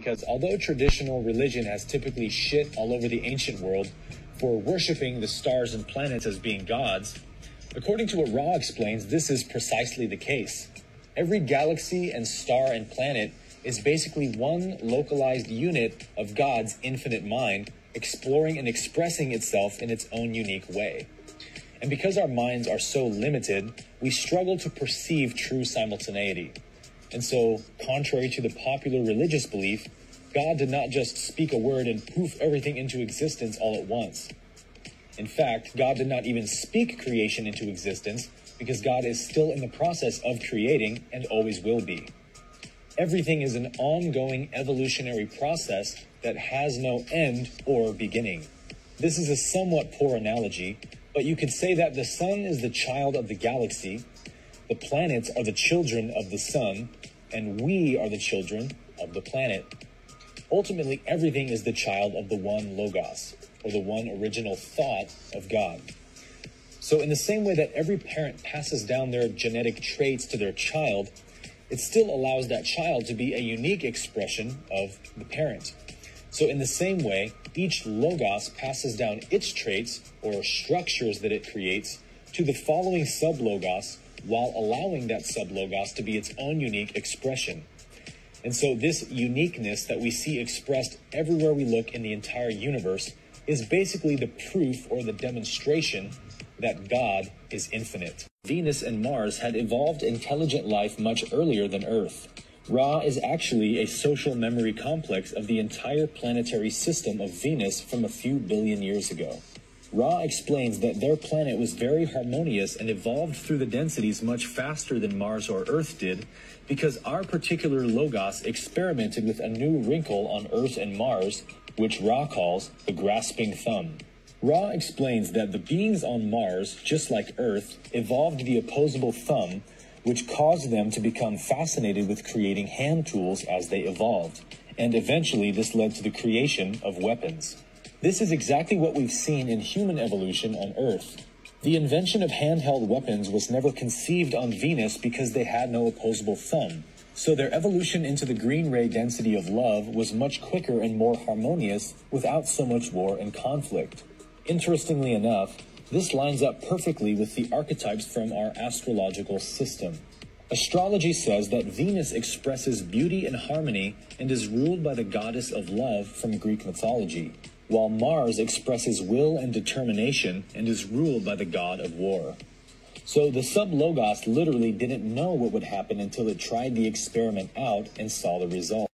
because although traditional religion has typically shit all over the ancient world for worshipping the stars and planets as being gods, according to what Ra explains, this is precisely the case. Every galaxy and star and planet is basically one localized unit of God's infinite mind, exploring and expressing itself in its own unique way. And because our minds are so limited, we struggle to perceive true simultaneity. And so, contrary to the popular religious belief, God did not just speak a word and poof everything into existence all at once. In fact, God did not even speak creation into existence because God is still in the process of creating and always will be. Everything is an ongoing evolutionary process that has no end or beginning. This is a somewhat poor analogy, but you could say that the sun is the child of the galaxy, the planets are the children of the sun, and we are the children of the planet. Ultimately, everything is the child of the one Logos, or the one original thought of God. So in the same way that every parent passes down their genetic traits to their child, it still allows that child to be a unique expression of the parent. So in the same way, each Logos passes down its traits or structures that it creates to the following sub-Logos, while allowing that sub-Logos to be its own unique expression. And so this uniqueness that we see expressed everywhere we look in the entire universe is basically the proof or the demonstration that God is infinite. Venus and Mars had evolved intelligent life much earlier than Earth. Ra is actually a social memory complex of the entire planetary system of Venus from a few billion years ago. Ra explains that their planet was very harmonious and evolved through the densities much faster than Mars or Earth did, because our particular Logos experimented with a new wrinkle on Earth and Mars, which Ra calls the grasping thumb. Ra explains that the beings on Mars, just like Earth, evolved the opposable thumb, which caused them to become fascinated with creating hand tools as they evolved, and eventually this led to the creation of weapons. This is exactly what we've seen in human evolution on Earth. The invention of handheld weapons was never conceived on Venus because they had no opposable thumb, so their evolution into the green ray density of love was much quicker and more harmonious without so much war and conflict. Interestingly enough, this lines up perfectly with the archetypes from our astrological system. Astrology says that Venus expresses beauty and harmony and is ruled by the goddess of love from Greek mythology, while Mars expresses will and determination and is ruled by the god of war. So the sub-Logos literally didn't know what would happen until it tried the experiment out and saw the result.